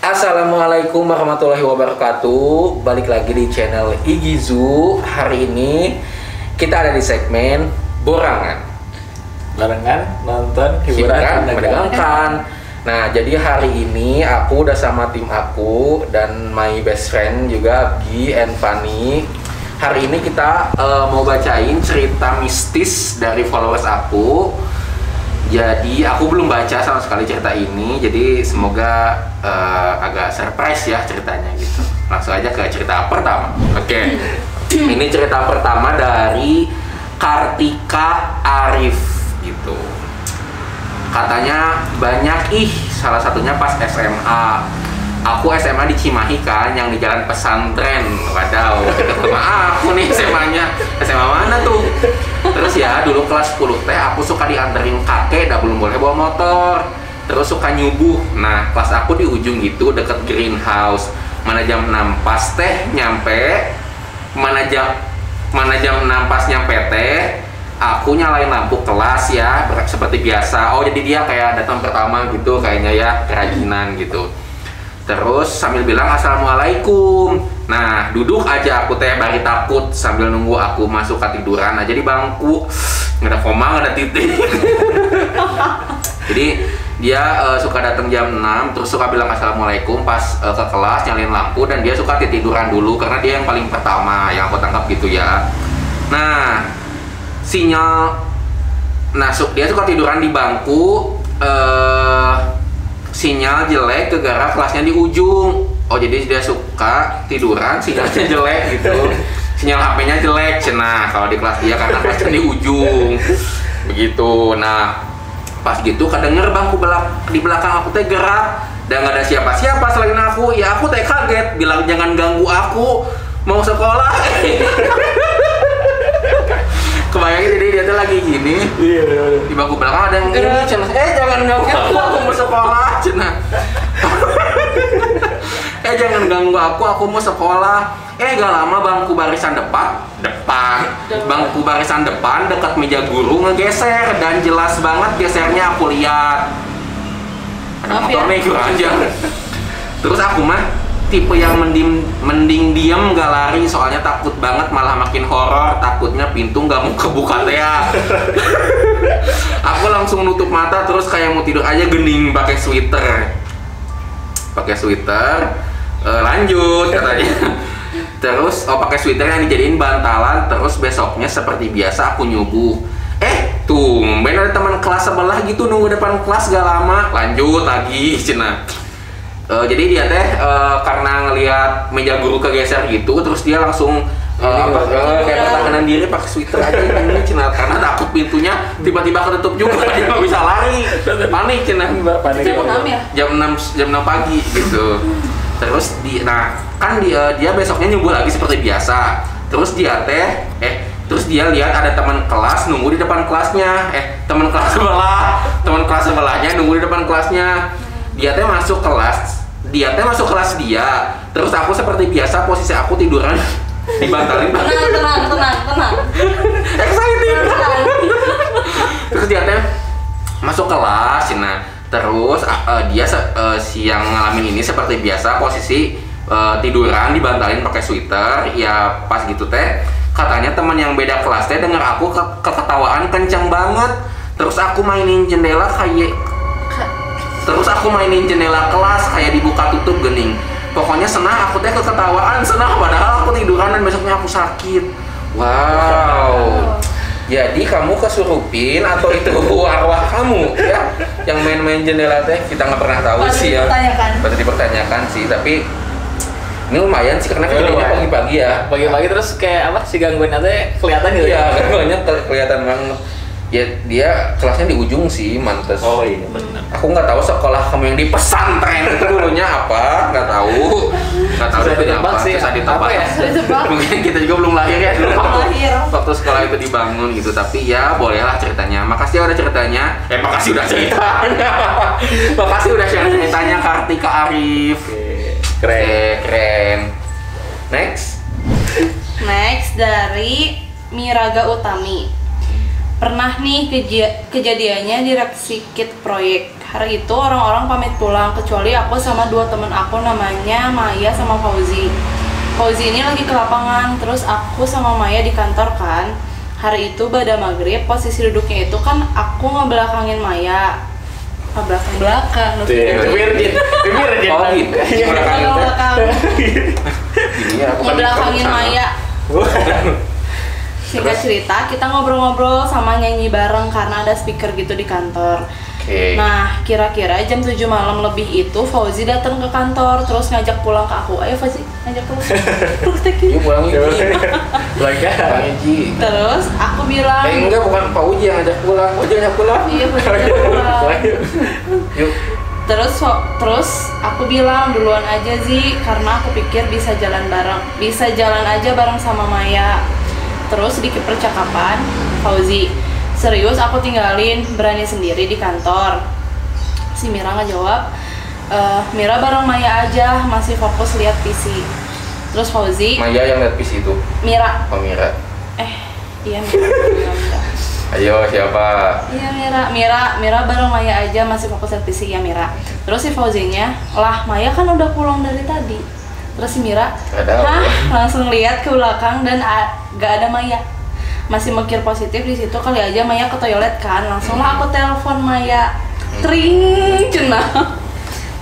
Assalamualaikum warahmatullahi wabarakatuh. Balik lagi di channel Igizu. Hari ini kita ada di segmen Borangan. Barengan nonton hiburan menegangkan. Nah, jadi hari ini aku udah sama tim aku dan my best friend juga Gi and Fanny. Hari ini kita mau bacain cerita mistis dari followers aku. Jadi aku belum baca sama sekali cerita ini, jadi semoga agak surprise ya ceritanya gitu. Langsung aja ke cerita pertama. Oke. Ini cerita pertama dari Kartika Arif gitu. Katanya banyak salah satunya pas SMA. Aku SMA di Cimahi kan, yang di jalan pesantren. Wadaw, ketemu aku nih SMA-nya. SMA mana tuh? Terus ya, dulu kelas 10 teh aku suka dianterin kakek, dah belum boleh bawa motor. Terus suka nyubuh. Nah, kelas aku di ujung gitu, deket greenhouse. Mana jam 6 pas teh nyampe, mana jam 6 pas nyampe teh, aku nyalain lampu kelas ya, seperti biasa. Oh, jadi dia kayak datang pertama gitu, kayaknya ya, kerajinan gitu. Terus sambil bilang assalamualaikum. Nah, duduk aja aku teh bari takut sambil nunggu aku masuk ketiduran aja di bangku. Nggak ada koma, nggak ada titik. Jadi dia suka datang jam 6 terus suka bilang assalamualaikum pas ke kelas, nyalain lampu, dan dia suka tiduran dulu karena dia yang paling pertama yang aku tangkap gitu ya. Nah, dia suka tiduran di bangku. Sinyal jelek gara-gara kelasnya di ujung. Oh, jadi dia suka tiduran sinyalnya jelek gitu. Sinyal HP-nya jelek. Nah, kalau di kelas dia karena kelasnya di ujung. Begitu. Nah, pas gitu kedenger bangku di belakang aku teh gerak dan nggak ada siapa-siapa selain aku. Ya aku teh kaget, bilang jangan ganggu aku, mau sekolah. Kebayangin, jadi dia tuh lagi gini, di bangku belakang ada yang ini, cenah, jangan ganggu aku mau sekolah, cenah. Jangan ganggu aku mau sekolah. Gak lama bangku barisan bangku barisan depan dekat meja guru ngegeser, dan jelas banget gesernya aku lihat. Ada motor nih, kurang aja. Terus aku mah tipe yang mending diem gak lari, soalnya takut banget, malah makin horor, takutnya pintu gak mau kebuka teh ya. Aku langsung nutup mata terus kayak mau tidur aja, gening pakai sweater, lanjut katanya. Terus pakai sweater yang dijadiin bantalan. Terus besoknya seperti biasa aku nyubuh, tumben ada teman kelas sebelah gitu nunggu depan kelas gak lama. Lanjut lagi cina. Jadi dia teh karena ngelihat meja guru kegeser gitu, terus dia langsung kayak pertahanan diri pakai sweater aja ini cina, karena takut pintunya tiba-tiba ketutup juga, dia nggak bisa lari, panik cina. Jam 6 pagi gitu. Terus dia besoknya nyubuh lagi seperti biasa. Terus dia lihat ada teman kelas nunggu di depan kelasnya, teman kelas sebelahnya nunggu di depan kelasnya. Dia teh masuk kelas dia. Terus aku seperti biasa, posisi aku tiduran dibantalin. Tenang. Excited. Terus dia teh masuk kelas. Nah, terus dia yang ngalamin ini seperti biasa, posisi tiduran dibantalin pakai sweater. Ya pas gitu teh, katanya teman yang beda kelas teh denger aku keketawaan kencang banget. Terus aku mainin jendela kelas kayak dibuka tutup, gening. Pokoknya senang aku teh keketawaan, padahal aku tiduran dan besoknya aku sakit. Wow. Jadi kamu kesurupin atau itu arwah kamu ya yang main-main jendela teh? Kita nggak pernah tahu sih ya. Patut dipertanyakan sih, tapi ini lumayan sih karena kejadiannya pagi-pagi ya. Pagi-pagi terus kayak apa sih gangguannya teh kelihatan gitu. Iya, gangguannya kelihatan banget. Ya dia kelasnya di ujung sih, mantes. Oh iya benar. Aku nggak tahu sekolah kamu yang di pesantren itu dulunya apa, nggak tahu itu apa. Susah ditebak ya. Mungkin kita juga belum lahir ya dulu waktu sekolah itu dibangun gitu. Tapi ya bolehlah ceritanya. Makasih udah ceritanya. Makasih udah ceritanya Kartika Arif. Keren. Next. Next dari Miraga Utami. Pernah nih kejadiannya di Repsikit proyek. Hari itu orang-orang pamit pulang kecuali aku sama 2 temen aku namanya Maya sama Fauzi. Fauzi ini lagi ke lapangan, terus aku sama Maya di kantor kan. Hari itu pada maghrib, posisi duduknya itu kan aku ngebelakangin Maya. Belakang. Bibir Oh gitu. Belakang. Ngebelakangin Maya. Singkat cerita, kita ngobrol-ngobrol sama nyanyi bareng karena ada speaker gitu di kantor. Nah, kira-kira jam 7 malam lebih itu Fauzi datang ke kantor terus ngajak pulang ke aku. Ayo Fauzi, ngajak pulang. Yuk pulang Ji. Terus aku bilang, enggak, bukan Pak Uji yang ngajak pulang. Uji ngajak pulang. Iya, Fauzi ngajak pulang. Yuk. Terus aku bilang duluan aja Zi, karena aku pikir bisa jalan aja bareng sama Maya. Terus sedikit percakapan, Fauzi, serius aku tinggalin, berani sendiri di kantor. Si Mira nggak jawab. Mira bareng Maya aja, masih fokus lihat PC. Terus Fauzi, Maya yang lihat PC itu. Mira. Oh Mira. Iya Mira. Ayo siapa? Iya Mira bareng Maya aja, masih fokus lihat PC ya Mira. Terus si Fauzinya, lah Maya kan udah pulang dari tadi. Terus si Mira, langsung lihat ke belakang dan gak ada Maya. Masih mikir positif di situ, kali aja Maya ke toilet kan. Langsung lah aku telepon Maya. Tring, cenah.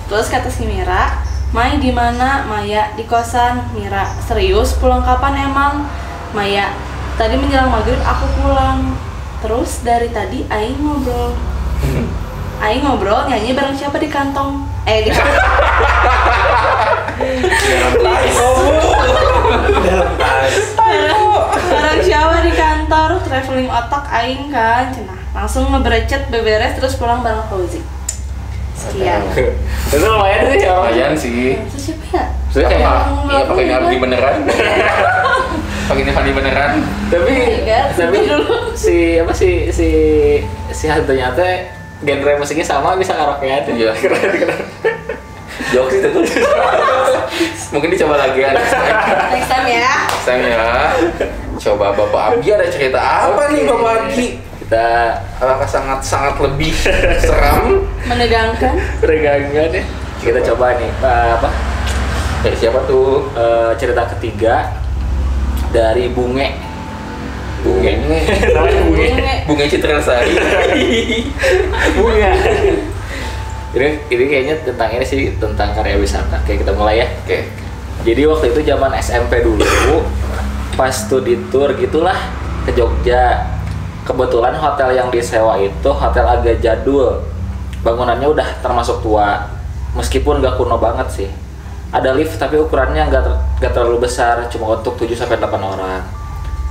Terus kata si Mira, Mai di mana? Maya di kosan. Mira, serius pulang kapan emang? Maya, tadi menjelang maghrib aku pulang. Terus dari tadi Aing ngobrol nyanyi bareng siapa di kantong? Di kantong. Bareng siapa di kantor? Traveling otak Aing kan, cenah. Langsung ngebrecet beberes terus pulang bareng Fauzi. Sekian. Itu lumayan sih ya. Lumayan sih. Terus siapa ya? Terus kayak iya pakai Nardi beneran. Pakai Nardi beneran. Tapi dulu. si hantunya teh genre musiknya sama, bisa karaokean. Iya. Keren. Jokes itu tuh. Mungkin dicoba lagi ya. Next time ya. Coba Bapak Abi ada cerita apa nih Bapak Abi? Kita Apakah sangat lebih seram? Menegangkan ya. Kita coba nih Dari siapa tuh? Cerita ketiga dari Bunge. Bunga Citra Lestari. Bunga. Ini kayaknya tentang ini sih, tentang karya wisata. Oke, kita mulai ya. Oke. Jadi waktu itu zaman SMP dulu, pas studi tour gitulah ke Jogja. Kebetulan hotel yang disewa itu hotel agak jadul. Bangunannya udah termasuk tua, meskipun gak kuno banget sih. Ada lift tapi ukurannya gak terlalu besar, cuma untuk 7-8 orang.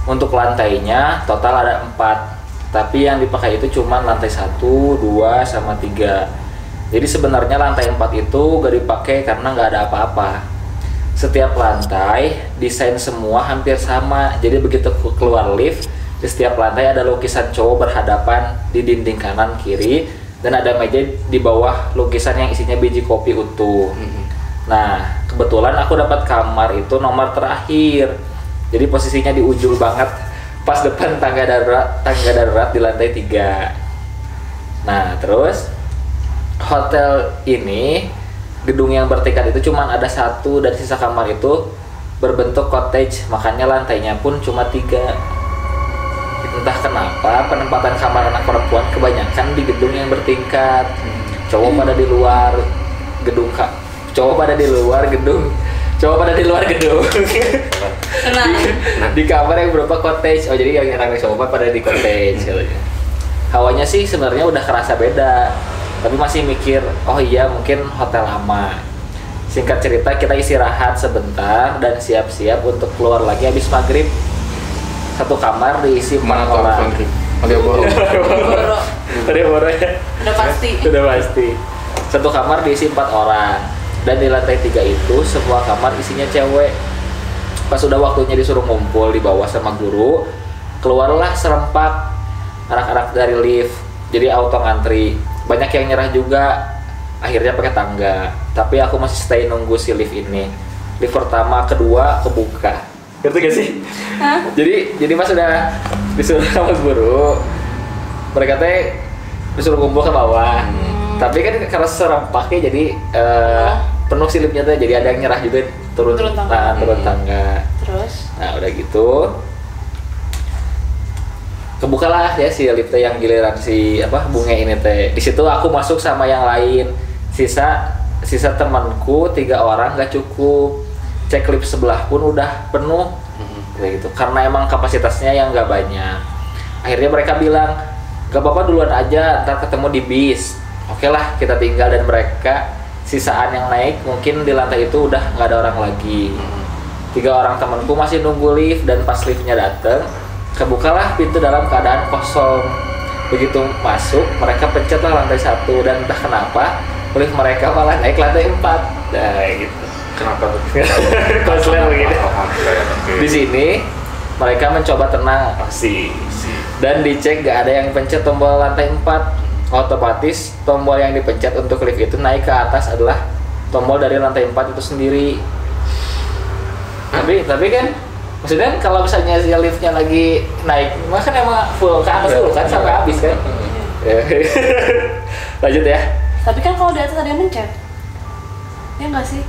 Untuk lantainya total ada 4, tapi yang dipakai itu cuma lantai 1, 2, sama 3. Jadi sebenarnya lantai 4 itu gak dipakai karena gak ada apa-apa. Setiap lantai desain semua hampir sama, jadi begitu keluar lift, di setiap lantai ada lukisan cowok berhadapan di dinding kanan kiri, dan ada meja di bawah lukisan yang isinya biji kopi utuh. Nah, kebetulan aku dapat kamar itu nomor terakhir, jadi posisinya di ujung banget, pas depan tangga darurat di lantai 3. Nah, terus hotel ini, gedung yang bertingkat itu cuma ada 1, dan sisa kamar itu berbentuk cottage, makanya lantainya pun cuma 3. Entah kenapa penempatan kamar anak perempuan kebanyakan di gedung yang bertingkat. Cowok pada di luar gedung. Di kamar yang berupa cottage. Oh, jadi yang rame cowok pada di cottage. Hawanya sih sebenarnya udah kerasa beda, tapi masih mikir, oh iya mungkin hotel lama. Singkat cerita, kita istirahat sebentar dan siap-siap untuk keluar lagi habis maghrib. Satu kamar diisi 4 orang. Boro. Ya. Udah pasti. Satu kamar diisi 4 orang. Dan di lantai 3 itu semua kamar isinya cewek. Pas udah waktunya disuruh ngumpul di bawah sama guru, keluarlah serempak anak-anak dari lift. Jadi auto ngantri. Banyak yang nyerah juga. Akhirnya pakai tangga. Tapi aku masih stay nunggu si lift ini. Lift pertama, kedua kebuka. Ngerti gak sih? Hah? Jadi pas udah disuruh sama guru, mereka teh disuruh kumpul ke bawah. Tapi kan karena serempaknya jadi penuh silipnya tuh, jadi ada yang nyerah juga turun tangga. Turun tangga. Terus? Nah udah gitu, kebukalah ya si lift teh yang giliran si bunga ini teh. Di situ aku masuk sama yang lain. Sisa temanku 3 orang gak cukup. Cek lift sebelah pun udah penuh. Kayak gitu. Karena emang kapasitasnya yang gak banyak. Akhirnya mereka bilang, gak apa-apa duluan aja, ntar ketemu di bis. Oke lah, kita tinggal, dan mereka sisaan yang naik mungkin di lantai itu udah nggak ada orang lagi. 3 orang temanku masih nunggu lift, dan pas liftnya dateng, kebukalah pintu dalam keadaan kosong. Begitu masuk, mereka pencetlah lantai 1, dan entah kenapa lift mereka malah naik lantai 4. Nah gitu. Kenapa tuh? Konslet begitu. Oke. Di sini mereka mencoba tenang sih, dan dicek gak ada yang pencet tombol lantai 4. Otomatis tombol yang dipencet untuk lift itu naik ke atas adalah tombol dari lantai 4 itu sendiri. Tapi kan maksudnya kalau misalnya si liftnya lagi naik, maka kan emang full ke atas dulu kan sampai habis kan. Lanjut ya. Tapi kan kalau di atas ada yang mencet, ya nggak sih?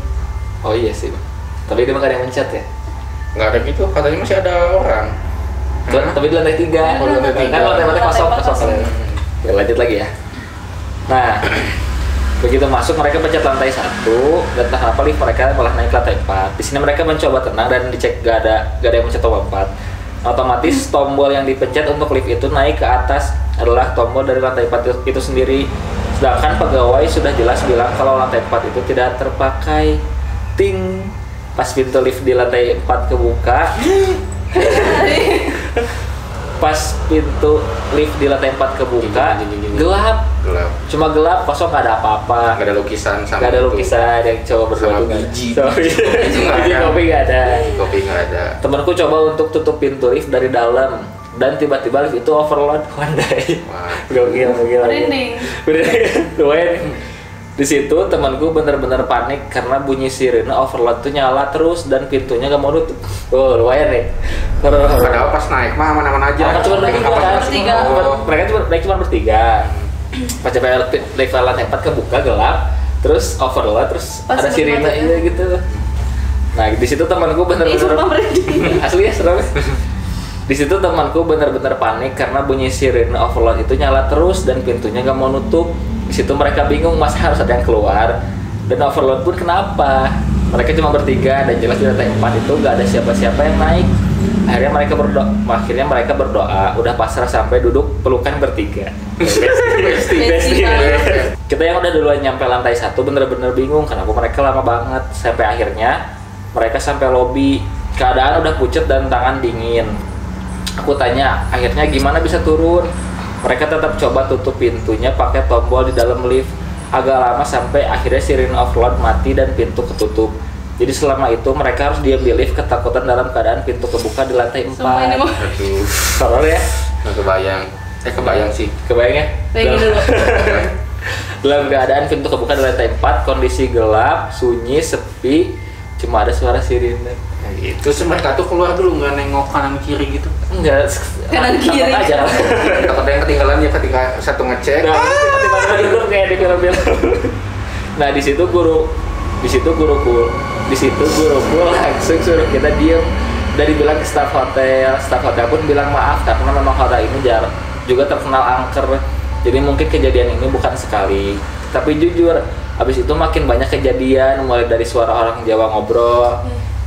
Oh iya sih, tapi dia mah gak ada yang mencet ya. Nggak ada gitu, katanya masih ada orang. Tapi di lantai 3. Oh, di lantai 3. Kan lantai kosong. Ya, lanjut lagi ya. Nah, begitu masuk mereka pencet lantai 1, dan entah kenapa lift mereka malah naik lantai 4. Di sini mereka mencoba tenang dan dicek gak ada yang mencet tombol 4. Otomatis tombol yang dipencet untuk lift itu naik ke atas adalah tombol dari lantai 4 itu sendiri. Sedangkan pegawai sudah jelas bilang kalau lantai 4 itu tidak terpakai. Ting, pas pintu lift di lantai 4 kebuka. Pas pintu lift di lantai 4 kebuka, gelap. Cuma gelap, kosong, gak ada apa-apa. Gak ada lukisan sama. Gak ada lukisan yang coba berdua sama tuh. biji. Kopi gak ada. Kopi gak ada. Temanku coba untuk tutup pintu lift dari dalam, dan tiba-tiba lift itu overload one day. Gokil. Merinding. Lumayan. Di situ temanku bener-bener panik karena bunyi sirene overload tuh nyala terus dan pintunya gak mau nutup. Oh lumayan nih. Padahal pas naik mah aman-aman aja. Cuma bertiga. Mereka cuma bertiga. Pas sampai lift lantai 4 kebuka gelap, terus overload, terus pas ada sirene ya. gitu. Nah di situ temanku bener-bener asli ya serem. Di situ temanku bener-bener panik karena bunyi sirene overload itu nyala terus dan pintunya gak mau nutup. Di situ mereka bingung, masa harus ada yang keluar, dan overload pun kenapa? Mereka cuma bertiga dan jelas di lantai 4 itu gak ada siapa-siapa yang naik. Akhirnya mereka berdoa, udah pasrah sampai duduk pelukan bertiga. Bestie. Kita yang udah duluan nyampe lantai 1 bener-bener bingung kenapa mereka lama banget. Sampai akhirnya mereka sampai lobi, keadaan udah pucet dan tangan dingin. Aku tanya, akhirnya gimana bisa turun? Mereka tetap coba tutup pintunya pakai tombol di dalam lift. Agak lama sampai akhirnya sirene overload mati dan pintu ketutup. Jadi selama itu mereka harus diam di lift ketakutan dalam keadaan pintu kebuka di lantai 4. Aduh, Horor ya? nggak kebayang. Kebayang sih. Kebayang ya? Bayangin dulu. Dalam keadaan pintu kebuka di lantai 4, kondisi gelap, sunyi, sepi, cuma ada suara sirene. Itu sih mereka tuh keluar dulu nggak nengok kanan kiri gitu. Enggak, Kanan kiri. takut aja. Takut ada yang ketinggalan ya ketika satu ngecek. Nah, tiba-tiba duduk kayak di film-film. Nah, di situ guruku langsung suruh kita diem. Dari bilang ke staf hotel pun bilang maaf karena memang hotel ini juga terkenal angker. Jadi mungkin kejadian ini bukan sekali. Tapi jujur, habis itu makin banyak kejadian, mulai dari suara orang Jawa ngobrol.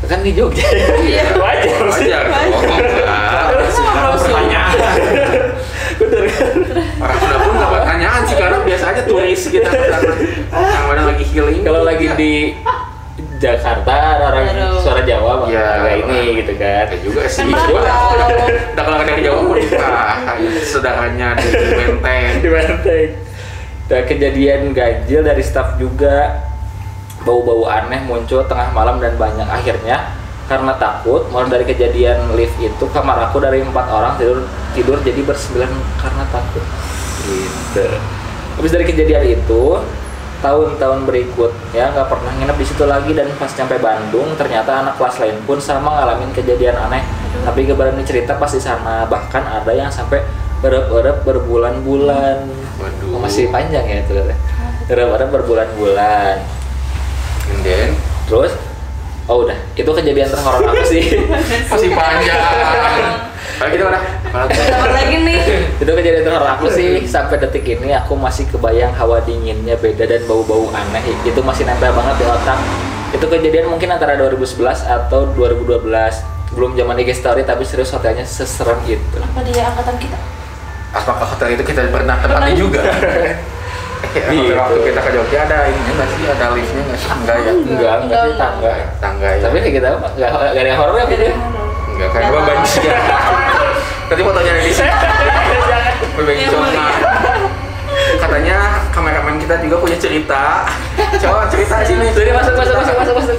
Kan di Jogja. Iya. Wajar. Pertanyaan. Betul kan? Orang Sunda pun nggak pertanyaan sih karena biasa aja turis kita yang mana lagi healing. Kalau lagi di Jakarta ada orang suara Jawa agak ini gitu kan. Ada juga sih. Kan Kalau dari Jawa pun saudaranya di Menteng. Dan kejadian ganjil dari staf juga, bau-bau aneh muncul tengah malam dan banyak. Akhirnya karena takut, mulai dari kejadian lift itu kamar aku dari 4 orang tidur jadi ber9 karena takut. Gitu. Habis dari kejadian itu, tahun-tahun berikut ya nggak pernah nginep di situ lagi, dan pas nyampe Bandung ternyata anak kelas lain pun sama ngalamin kejadian aneh. Tapi gak berani cerita pas di sana, bahkan ada yang sampai erep-erep berbulan-bulan. Waduh. Masih panjang ya itu, erep-erep berbulan-bulan. And then Terus oh udah, itu kejadian terhoror aku sih. masih panjang. Kalau gitu udah. Dapat lagi nih. Itu kejadian terhoror aku sih, sampai detik ini aku masih kebayang hawa dinginnya beda dan bau-bau aneh itu masih nempel banget di otak. Itu kejadian mungkin antara 2011 atau 2012, belum zaman IG story, tapi serius hotelnya seserem itu. Apa dia angkatan kita? Apakah hotel itu kita pernah tempati juga? Gitu. Waktu kita ke Jogja ada ini nggak sih, ada liftnya nggak sih? Enggak ya? Enggak sih, tangga. Tangga ya. Tapi kayak gitu enggak ada yang horor apa itu? Enggak kan gua banci ya. Tadi fotonya ada di sini. Bebencona. Katanya kameramen kita juga punya cerita. Coba cerita sini. Jadi masuk.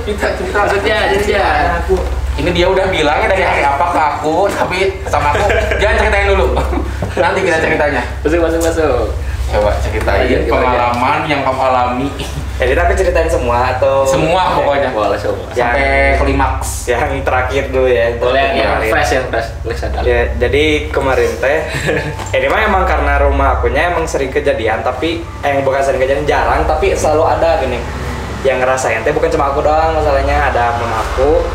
Cerita. Maksudnya Aku ini dia udah bilang ya dari hari apa ke aku, tapi sama aku jangan ceritain dulu. Nanti kita ceritanya. Masuk. Coba ceritain Gimana? pengalaman yang kamu alami. Jadi aku ceritain semua atau Semua pokoknya. Boleh semua. Sampai klimaks. yang terakhir dulu ya. Boleh yang Kemarin. fresh tulis ada. Ya, jadi kemarin teh ini mah emang karena rumah akunya emang sering kejadian, tapi bukan sering kejadian, jarang, tapi selalu ada gini. Yang ngerasain teh bukan cuma aku doang, masalahnya ada mama aku,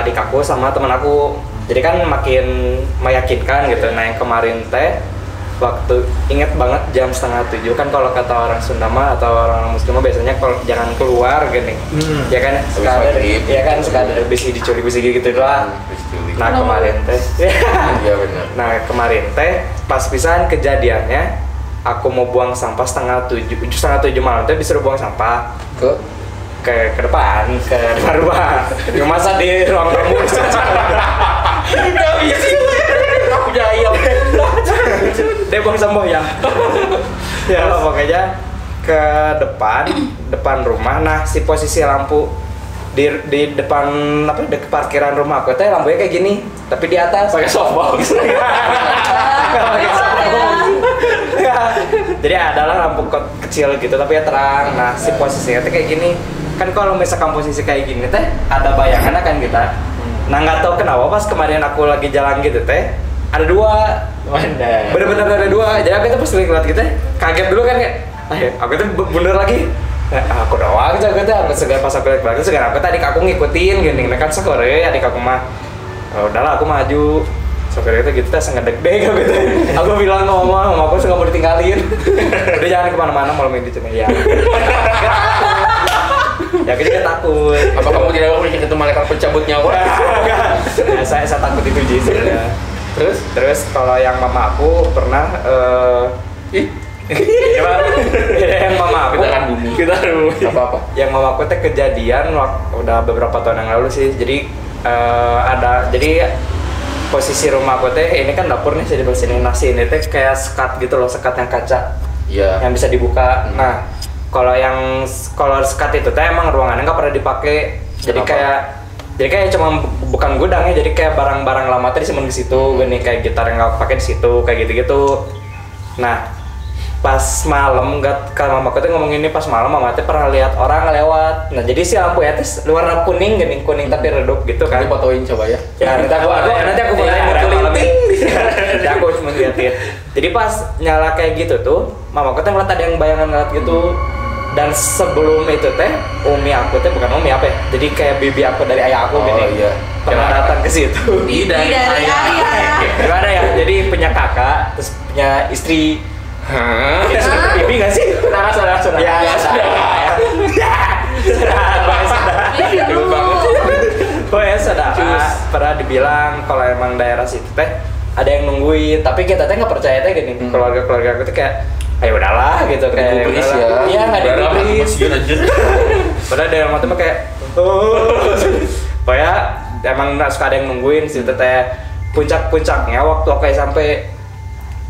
adik aku sama teman aku. Jadi kan makin meyakinkan gitu. Nah, yang kemarin teh waktu inget banget jam 6:30 kan, kalau kata orang Sunda mah atau orang Muslim mah biasanya kalau jangan keluar gini. Ya kan sekadar maghrib. ya kan sekadar bisi diculik gitu doang. Nah, kemarin teh Iya benar. Nah, kemarin teh pas pisan kejadiannya aku mau buang sampah 6:30 malam teh disuruh buang sampah ke depan rumah. Ya, masa di ruang tamu Enggak bisa. Aku jahil. dia buang sampah ya. Ya pokoknya ke depan rumah. Nah, si posisi lampu di depan di parkiran rumah aku teh lampunya kayak gini, tapi di atas Pakai softbox. Jadi adalah lampu kecil gitu tapi ya terang. Nah, si posisinya teh kayak gini. Kan kalau misalkan posisi kayak gini teh ada bayangan kan kita. Nah, nggak tahu kenapa pas kemarin aku lagi jalan gitu teh ada dua. Mana? Bener-bener ada dua. Jadi aku tuh pas ngeliat gitu kaget dulu kan kayak aku tuh bener lagi. Aku doang aja gitu. Aku segala pas aku lihat belakang segala aku tadi aku ngikutin gini. Nah, kan sekore adik aku mah. Udahlah aku maju. Sekore itu gitu teh ngedeg-deg gitu. Aku bilang ke mama aku nggak mau ditinggalin. Udah jangan kemana-mana malam ini cuma ya. Ya aku juga takut. Apa kamu tidak berpikir itu malaikat pencabut nyawa? Ya, saya takut itu Ji sebenarnya. Terus kalau yang mama aku pernah yang mama aku Kita bumi. Apa-apa. Yang mama aku teh kejadian udah beberapa tahun yang lalu sih. Jadi jadi posisi rumah aku teh ini kan dapur nih, saya di sini nasi ini teh kayak sekat gitu loh, sekat yang kaca. Iya. Yang bisa dibuka. Nah, kalau sekat itu teh emang ruangannya nggak pernah dipakai. Jadi kayak cuma bukan gudang ya, jadi kayak barang-barang lama tuh disimpan di situ, gini kayak gitar yang nggak pakai di situ, kayak gitu-gitu. Nah, pas malam kalau mamaku tuh ngomong ini pas malam mama tuh pernah lihat orang lewat. Nah, jadi si lampu ya tuh warna kuning tapi redup gitu kan. Nanti fotoin coba ya. Ya, nanti aku aku cuma liatin. Jadi pas nyala kayak gitu tuh, mamaku tuh ngeliat ada yang bayangan ngeliat gitu. Dan sebelum itu teh, umi aku teh bukan umi apa ya? Jadi kayak bibi aku dari ayah aku gini. Iya. Pernah datang ke situ. Dari ayah. Gimana ya? Jadi punya kakak, terus punya istri. Hah? Ya, sudah bibi nggak sih? Saudara. Ya, saudara. Saudara. Pernah dibilang kalau emang daerah situ teh ada yang nungguin, tapi kita teh nggak percaya teh gini. Keluarga aku tuh kayak ayo udahlah gitu kayak digubris ya. Iya, nggak digubris. Padahal dari rumah tuh mah kayak pokoknya emang suka ada yang nungguin situ teh. Puncaknya waktu aku sampai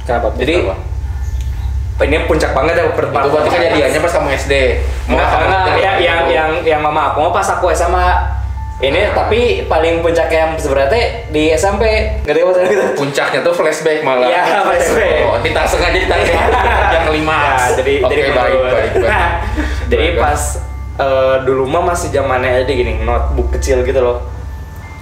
Kenapa? jadi ini puncak banget ya Itu berarti kejadiannya pas kamu SD. yang mama aku mau pas aku SMA ini, tapi paling puncaknya sebenarnya di SMP, nggak ada masalah gitu. Puncaknya tuh flashback malah. Iya, flashback. Oh, kita sengaja ditarik yang kelima. Ya, jadi Oke, baik. Nah, Jadi pas dulu mah masih zamannya ada gini notebook kecil gitu loh.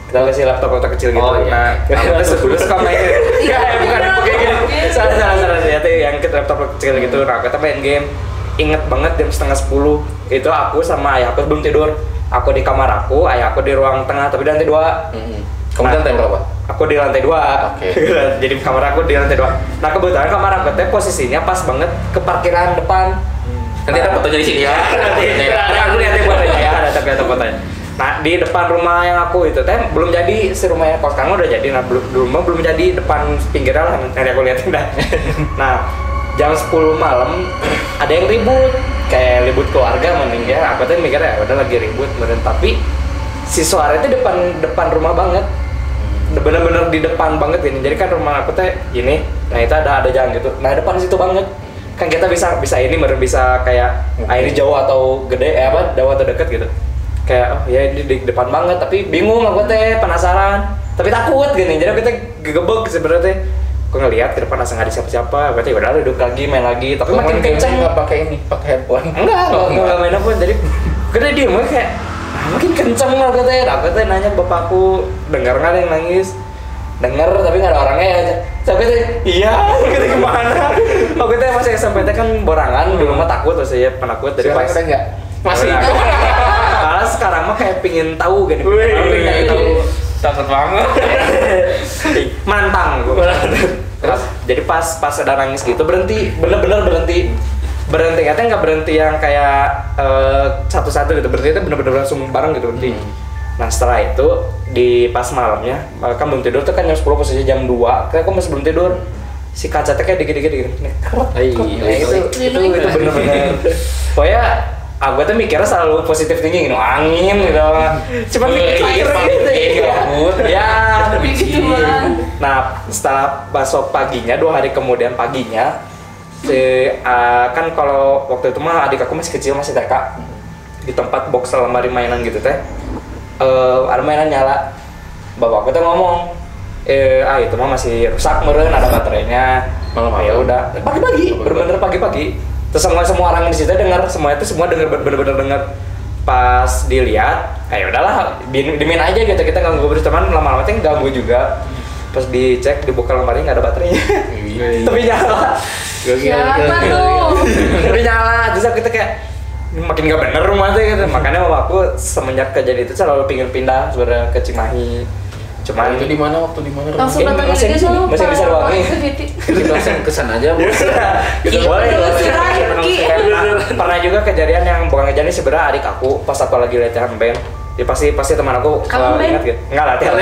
Kita kasih laptop kecil gitu. Oh, iya. Nah, aku tuh suka main. Bukan kayak gini. Salah ya tuh yang ke laptop kecil gitu. Nah, kita main game. Ingat banget jam 9:30 itu aku sama ayah aku belum tidur. Aku di kamar aku, ayah aku di ruang tengah tapi di lantai 2. Kamu di lantai berapa? Aku di lantai 2. Oke. Jadi kamar aku di lantai 2. Nah, kebetulan kamar aku teh posisinya pas banget ke parkiran depan. Nanti ada fotonya di sini ya. Nanti aku lihat fotonya ya, ada fotonya. Nah, di depan rumah yang aku itu teh belum jadi, si rumahnya kos kamu udah jadi. Nah, belum jadi depan pinggirnya lah, nanti aku liatin dah. Nah, jam 10 malam ada yang ribut, kayak ribut keluarga mending ya. Aku tuh mikirnya udah lagi ribut bener, tapi si suara itu depan rumah banget. Bener-bener di depan banget ini. Jadi kan rumah aku teh ini, nah itu ada jalan gitu. Nah, depan situ banget. Kan kita bisa ini bisa kayak air jauh atau gede jauh atau deket gitu. Kayak oh ya ini di depan banget, tapi bingung aku teh, penasaran, tapi takut gini. Jadi aku teh gegebek sebenarnya. Aku ngelihat ke depan asal nggak ada siapa-siapa, berarti udah duduk lagi main lagi, tapi makin kenceng. Nggak pakai headphone? Enggak main apa, jadi kita diem kayak makin kenceng lah aku teh nanya bapakku, dengar nggak ada yang nangis? Dengar tapi nggak ada orangnya aja. Sampai teh iya, kita gimana? Aku teh masih SMP teh kan borangan, dulu mah takut terus ya penakut dari pas. Udah nggak? Masih. Malah sekarang mah kayak pingin tahu gini. Pengen tahu. Takut banget. Mantang gue. Jadi pas ada nangis gitu berhenti, bener-bener berhenti. Berhenti katanya nggak berhenti yang kayak satu-satu gitu, berhenti itu bener-bener langsung bareng gitu berhenti. Nah setelah itu di pas malamnya, kan belum tidur tuh kan jam 10 posisinya jam 2, kayak aku masih belum tidur. Si kacanya kayak dikit-dikit gitu, itu bener-bener. Pokoknya aku tuh mikirnya selalu positif thinking, angin gitu. Cuman mikir gitu ya. Nah setelah besok paginya, 2 hari kemudian paginya, kan kalau waktu itu mah adik aku masih kecil, masih TK, di tempat box lemari mainan gitu teh, ada mainan nyala. Bapakku tuh ngomong, itu mah masih rusak meren, ada baterainya. Ya udah pagi-pagi, bener-bener pagi-pagi. Terus semua orang di situ dengar, semua dengar, bener-bener dengar. Pas dilihat, kayak udahlah, dimin aja gitu, kita nggak ngobrol, teman lama-lama tuh ganggu juga. Pas dicek, dibuka lemari nggak ada baterainya, tapi nyala. Siapa tuh? Tapi nyala, terus kita kayak makin nggak bener rumah tuh gitu. Makanya aku semenjak kejadian itu selalu pingin pindah sebenarnya ke Cimahi. Cuman itu di mana waktu di mana? Langsung datang masih ke di sini, masih bisa wangi. Kita langsung kesan aja. Boleh. Pernah juga kejadian yang bukan kejadian sebenarnya adik aku pas aku lagi latihan band. Ya pasti teman aku ingat gitu. Enggak latihan.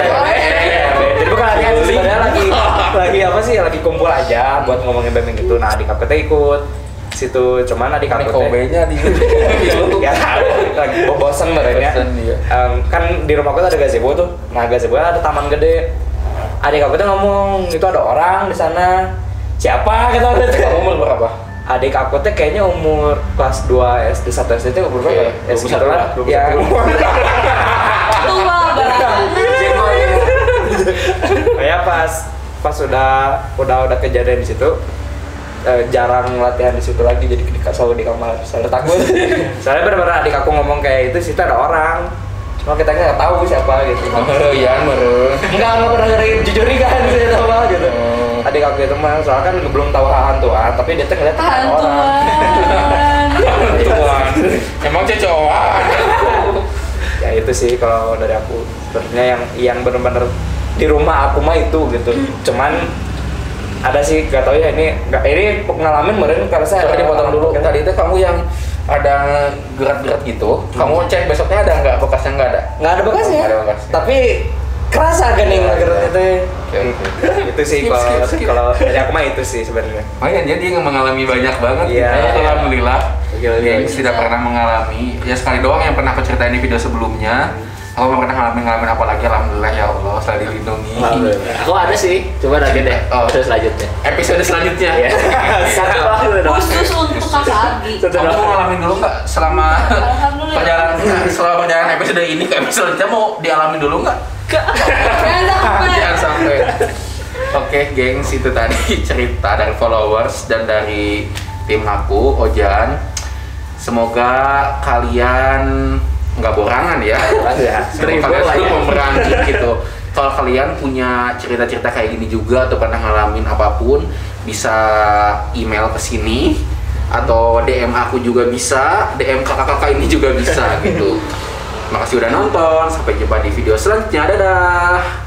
Jadi bukan latihan sebenarnya lagi apa sih? Lagi kumpul aja buat ngomongin band gitu. Nah, adik aku teh ikut situ, cuman adik aku teh Kobe-nya di YouTube. Ya, lagi bosan merenya. Kan di rumahku tuh ada gazebo tuh. Nah, gazebo ada taman gede. Adik aku tuh ngomong, itu ada orang di sana. Siapa kata dia tuh? Kamu umur berapa? Adik aku tuh kayaknya umur kelas 2 SD, 1 SD itu umur berapa? Ya segitulah. Ya. Tua banget. Kayak pas udah kejadian di situ, jarang latihan di situ lagi, jadi selalu di kamar, selalu takut. Soalnya benar-benar adik aku ngomong kayak itu, situ ada orang, cuma kita nggak tahu siapa gitu. Iya, Enggak pernah jujur kan saya tahu lah gitu. Adik aku itu mah soalnya kan belum tahu hantuan, tapi dia tuh ngeliat ada orang. Hantuan. Emang cecoan. Ya itu sih kalau dari aku. Sebenarnya yang benar-benar di rumah aku mah itu gitu. Cuman ada sih, gak tau ya, ini pengalaman kemarin karena saya Coba dipotong dulu. Tadi itu kamu yang ada gerak-gerak gitu, kamu cek besoknya ada nggak bekasnya? Nggak ada. Nggak ada bekasnya. Nggak ada bekasnya. Tapi kerasa kan yang gerak itu. Itu sih Skip. kalau dari aku mah itu sih sebenarnya. Oh iya, dia mengalami banyak banget. Iya. Gitu. Alhamdulillah. Gila. Tidak pernah mengalami. Ya sekali doang yang pernah aku ceritain di video sebelumnya. Aku nggak pernah ngalamin apa lagi. Alhamdulillah ya Allah, selalu dilindungi. Aku ada sih, coba nanti deh. Terus selanjutnya. Episode selanjutnya. Satu waktu dong. Khusus untuk Kak Agi. Kamu mau ngalamin dulu nggak selama Alhamdulillah. perjalanan episode ini ke episode selanjutnya, mau dialamin dulu nggak? Jangan sampai. Oke, gengs, itu tadi cerita dari followers dan dari tim aku, Ojan. Semoga kalian nggak borangan ya. Semoga kalian selalu memerangi gitu. Kalau kalian punya cerita-cerita kayak gini juga atau pernah ngalamin apapun, bisa email ke sini atau DM aku juga bisa, DM kakak-kakak ini juga bisa gitu. Makasih udah nonton, sampai jumpa di video selanjutnya. Dadah.